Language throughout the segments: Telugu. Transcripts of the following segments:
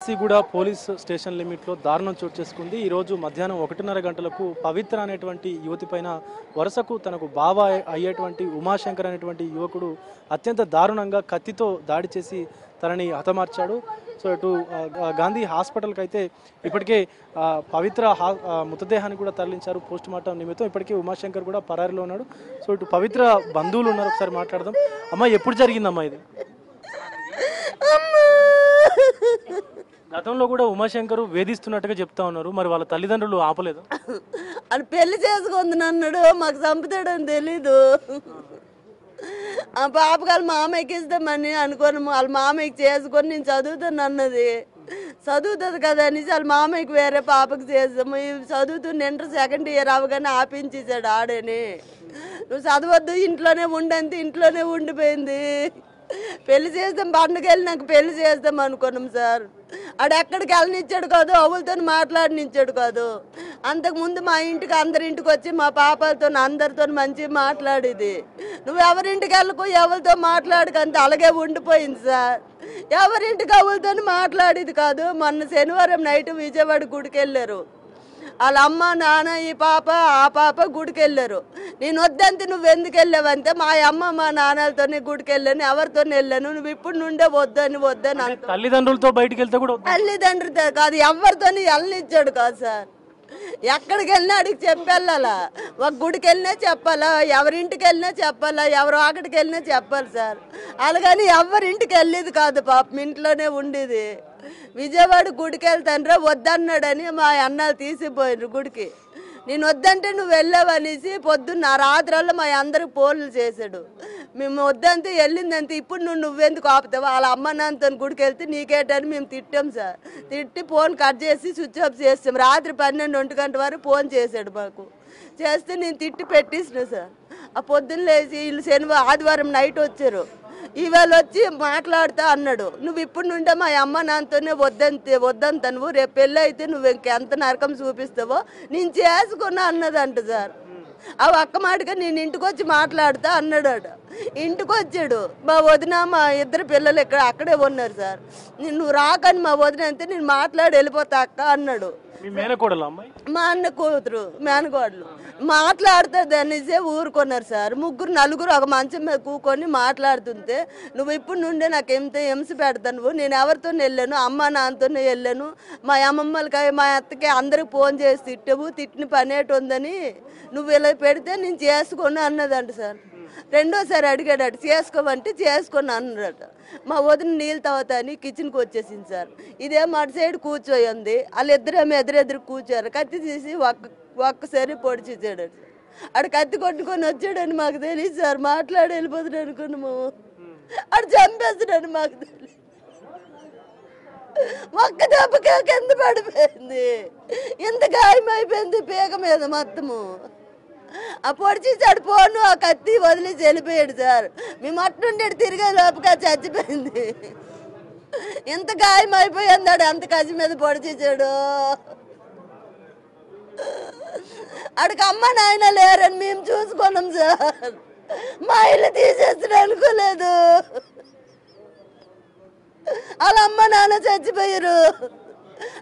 పార్సిగూడ పోలీస్ స్టేషన్ లిమిట్లో దారుణం చోటు చేసుకుంది. ఈరోజు మధ్యాహ్నం 1:30 గంటలకు పవిత్ర అనేటువంటి యువతి పైన వరుసకు తనకు బావ అయ్యేటువంటి ఉమాశంకర్ అనేటువంటి యువకుడు అత్యంత దారుణంగా కత్తితో దాడి చేసి తనని హతమార్చాడు. సో ఇటు గాంధీ హాస్పిటల్కి అయితే ఇప్పటికే పవిత్ర మృతదేహాన్ని కూడా తరలించారు పోస్ట్ మార్టం నిమిత్తం. ఇప్పటికే ఉమాశంకర్ కూడా పరారీలో ఉన్నాడు. సో ఇటు పవిత్ర బంధువులు ఉన్నారు, ఒకసారి మాట్లాడదాం. అమ్మ, ఎప్పుడు జరిగిందమ్మా ఇది? గతంలో కూడా ఉమాశంకర్ వేధిస్తున్నట్టుగా చెప్తా ఉన్నారు, మరి వాళ్ళ తల్లిదండ్రులు ఆపలేదు? అని పెళ్లి చేసుకుంది అన్నాడు, మాకు చంపుతాడని తెలీదు. ఆ పాపకి వాళ్ళ మామయ్యకి ఇస్తామని అనుకోని వాళ్ళ మామయ్యకి చేసుకొని నేను చదువుతాను అన్నది. చదువుతుంది కదా అనేసి వాళ్ళ మామయ్యకి వేరే పాపకి చేస్తాము. చదువుతున్న ఇంటర్ సెకండ్ ఇయర్ అవగానే ఆపించేసాడు ఆడని. నువ్వు చదవద్దు, ఇంట్లోనే ఉండంతే, ఇంట్లోనే ఉండిపోయింది. పెళ్లి చేస్తాం, పండుగ నాకు పెళ్లి చేస్తాం అనుకున్నాం సార్. ఆడు ఎక్కడికి వెళ్ళనిచ్చాడు కాదు, అవులతో మాట్లాడినిచ్చాడు కాదు. అంతకుముందు మా ఇంటికి అందరింటికి వచ్చి మా పాపలతో అందరితో మంచిగా మాట్లాడేది. నువ్వు ఎవరింటికి వెళ్ళకు, ఎవరితో మాట్లాడకంత అలాగే ఉండిపోయింది సార్. ఎవరింటికి అవులతో మాట్లాడేది కాదు. మొన్న శనివారం నైట్ విజయవాడ గుడికి వెళ్ళారు. వాళ్ళ అమ్మ నాన్న ఈ పాప ఆ పాప గుడికి వెళ్ళారు. నేను వద్దంతే, నువ్వు ఎందుకు వెళ్ళావంటే మా అమ్మ మా నాన్నలతోనే గుడికి వెళ్ళాను, ఎవరితో వెళ్ళాను, నువ్వు ఇప్పుడు నుండే వద్దని తల్లిదండ్రులతో బయటకు వెళ్తే కూడా తల్లిదండ్రులతో కాదు, ఎవరితో వెళ్ళనిచ్చాడు కాదు సార్. ఎక్కడికి వెళ్ళినా అడిగి చెప్పెళ్ళాలా, ఒక గుడికి వెళ్ళినా చెప్పాలా, ఎవరింటికి వెళ్ళినా చెప్పాలా, ఎవరు అక్కడికి వెళ్ళినా చెప్పాలి సార్. అలాగని ఎవరింటికి వెళ్ళేది కాదు, పాపం ఇంట్లోనే ఉండేది. విజయవాడ గుడికి వెళ్తానరా వద్దన్నాడని మా అన్నలు తీసిపోయారు గుడికి. నేను వద్దంటే నువ్వు వెళ్ళావనేసి పొద్దున్న రాత్రల్లో మా అందరికి ఫోన్లు చేశాడు. మేము వద్దంతే వెళ్ళిందంతే, ఇప్పుడు నువ్వెందుకు ఆపుతావు, వాళ్ళ అమ్మ నాన్నతో గుడికి వెళ్తే నీకేటని మేము తిట్టాం సార్. తిట్టి ఫోన్ కట్ చేసి స్విచ్ ఆఫ్ చేస్తాం. రాత్రి 12-1 గంట వరకు ఫోన్ చేశాడు మాకు. చేస్తే నేను తిట్టి పెట్టేసిన సార్. ఆ పొద్దున్న లేచి వీళ్ళు ఆదివారం నైట్ వచ్చారు. ఇవాళ వచ్చి మాట్లాడుతా అన్నాడు, నువ్వు ఇప్పుడు నుండే మా అమ్మ నాన్నతోనే వద్దంత, నువ్వు రేపు పెళ్ళి అయితే నువ్వు ఇంకెంత నరకం చూపిస్తావో నేను చేసుకున్నా అన్నదంట సార్. ఆ ఒక్క మాటగా నేను ఇంటికి వచ్చి మాట్లాడుతా అన్నాడు. ఇంటికి వచ్చాడు. మా వదిన మా ఇద్దరు పిల్లలు అక్కడే ఉన్నారు సార్. నువ్వు రాకని మా వదిన అంతే, నేను మాట్లాడి వెళ్ళిపోతా అక్క అన్నాడు. మా అన్న కూతురు మేనకోడలు మాట్లాడుతుంది అనేసే ఊరుకున్నారు సార్. నలుగురు ఒక మంచం మీద కూకొని మాట్లాడుతుంటే, నువ్వు ఇప్పుడు నుండే నాకు ఎంత హింస పెడతాను, నేను ఎవరితో వెళ్ళాను, అమ్మ నాన్నతోనే వెళ్ళాను, మా అమ్మమ్మలకి మా అత్తకి అందరికి ఫోన్ చేసి తిట్టిన పనేటి ఉందని నువ్వు ఇలా పెడితే నేను చేసుకోను అన్నదంట సార్. రెండోసారి అడిగాడట, చేసుకోమంటే చేసుకొని అన్నాడట. మా వదిన నీళ్ళు తాగుతాని కిచెన్కి వచ్చేసింది సార్. ఇదేమో అటు సైడ్ కూర్చోయింది, వాళ్ళిద్దరేమో ఎదురెదురు కూర్చోరు. కత్తి తీసి ఒక్కసారి పొడిచేసాడు. ఆడు కత్తి కొట్టుకొని వచ్చాడని మాకు తెలియదు సార్. మాట్లాడి వెళ్ళిపోతాడు అనుకున్నాము, ఆడు చంపేస్తాడని మాకు తెలియదు. ఒక్క దెబ్బకే కింద పడిపోయింది, ఎంత గాయమైపోయింది పీక మీద మొత్తము. ఆ పొడిచేసాడు ఫోను, ఆ కత్తి వదిలేసి వెళ్ళిపోయాడు సార్. మేము అట్నుండి తిరిగే లోపుగా చచ్చిపోయింది. ఎంత గాయం అయిపోయిందాడు, అంత కసి మీద పొడిచేసాడు. అడికి అమ్మ నాయన లేరని మేము చూసుకున్నాం సార్. మా ఇల్లు తీసేస్తాడు అనుకోలేదు, వాళ్ళ అమ్మ నాన్న చచ్చిపోయారు.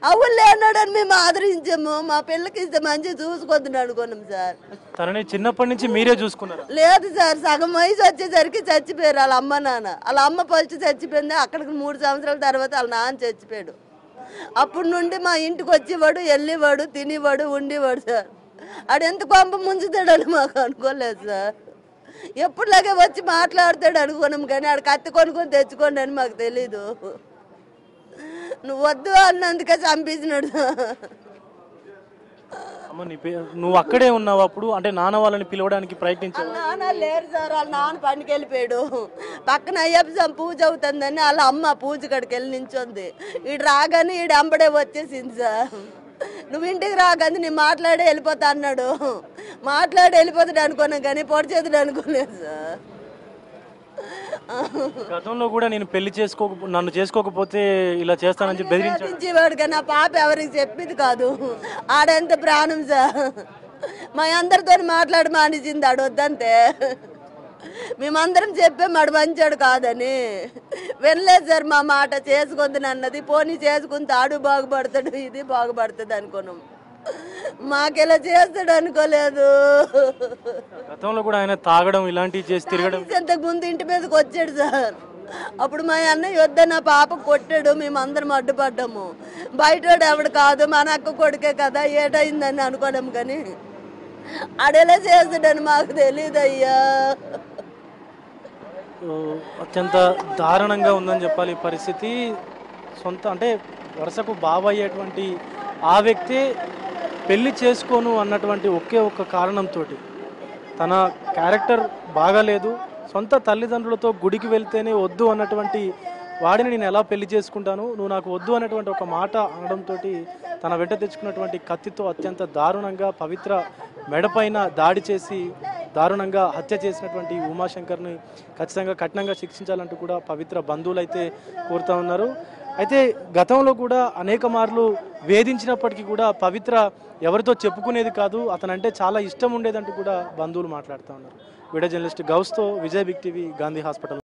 అవును అన్నాడని మేము ఆదరించాము. మా పిల్లకి ఇస్తే మంచిగా చూసుకొద్దును అనుకున్నాం సార్. తనని చిన్నప్పటి నుంచి మీరే చూసుకున్నారు? లేదు సార్, సగం వయసు వచ్చేసరికి చచ్చిపోయారు వాళ్ళ అమ్మ నాన్న. వాళ్ళ అమ్మ ఫస్ట్ చచ్చిపోయింది, అక్కడికి 3 సంవత్సరాల తర్వాత వాళ్ళ నాన్న చచ్చిపోయాడు. అప్పటి నుండి మా ఇంటికి వచ్చేవాడు, వెళ్ళేవాడు, తినేవాడు, ఉండేవాడు సార్. ఆడు ఎంత కొంప ముంచుతాడని మాకు అనుకోలేదు సార్. ఎప్పుడులాగే వచ్చి మాట్లాడతాడు అనుకున్నాం, కానీ ఆడు కత్తి కొనుక్కొని తెచ్చుకోండి అని మాకు తెలీదు. నువ్వు వద్దు అన్నందుకే చంపించినాడు. నువ్వు అక్కడే ఉన్నావు అప్పుడు? అంటే నాన్న వాళ్ళని పిలవడానికి ప్రయత్నించావు? నాన్న లేరు సార్, వాళ్ళ నాన్న పనికి వెళ్ళిపోయాడు. పక్కన అయ్యప్ప పూజ అవుతుందని వాళ్ళ అమ్మ పూజ కాడికి వెళ్ళి నించుంది. ఈడు రాగానే ఈడు అంబడే వచ్చేసింది సార్. నువ్వు ఇంటికి రాగానే నేను మాట్లాడే వెళ్ళిపోతా అన్నాడు. మాట్లాడి వెళ్ళిపోతాడు అనుకున్నాం, కానీ పొడి చేతుడు అనుకోలేదు సార్. గతంలో కూడా నేను నన్ను చేసుకోకపోతే ఇలా చేస్తానని బెదిరించేవాడు, కానీ నా పాప ఎవరికి చెప్పింది కాదు. ఆడంత ప్రాణం సార్. మా అందరితో మాట్లాడి మానేసింది ఆడు వద్దంతే. మేమందరం చెప్పే మడు మంచాడు కాదని వెళ్ళలేదు సార్. మా మాట చేసుకుంది అన్నది, పోనీ చేసుకుని తాడు బాగుపడతాడు, ఇది బాగుపడుతుంది అనుకున్నాం. మాకెలా చేస్తాడు అనుకోలేదు. గతంలో కూడా ఆయన తాగడం ఇలాంటివి చేసి తిరగడం. ఇంతకు ముందు ఇంటి మీదకి వచ్చాడు సార్. అప్పుడు మా అన్నయ్య వద్ద నా పాప కొట్టాడు, మేమందరం అడ్డుపడ్డాము. బయటోడు ఎవడు కాదు, మన అక్క కొడుకే కదా, ఏటైందని అనుకోలేము. కానీ ఆడెలా చేస్తాడని మాకు తెలియదు అయ్యా. అత్యంత దారుణంగా ఉందని చెప్పాలి ఈ పరిస్థితి. సొంత అంటే వరుసకు బావ అయ్యేటువంటి ఆ వ్యక్తి పెళ్లి చేసుకోను అన్నటువంటి ఒకే ఒక్క కారణంతో తన క్యారెక్టర్ బాగాలేదు, సొంత తల్లిదండ్రులతో గుడికి వెళ్తేనే వద్దు అన్నటువంటి వాడిని నేను ఎలా పెళ్లి చేసుకుంటాను, నువ్వు నాకు వద్దు అన్నటువంటి ఒక మాట అనడంతో తన వెంట తెచ్చుకున్నటువంటి కత్తితో అత్యంత దారుణంగా పవిత్ర మెడపైన దాడి చేసి దారుణంగా హత్య చేసినటువంటి ఉమాశంకర్ని ఖచ్చితంగా కఠినంగా శిక్షించాలంటూ కూడా పవిత్ర బంధువులు అయితే కోరుతా ఉన్నారు. అయితే గతంలో కూడా అనేక మార్లు వేధించినప్పటికీ కూడా పవిత్ర ఎవరితో చెప్పుకునేది కాదు, అతనంటే చాలా ఇష్టం ఉండేదంటూ కూడా బంధువులు మాట్లాడుతూ ఉన్నారు. వీడియో జర్నలిస్ట్ గౌస్తో Vijay big TV, Gandhi hospital.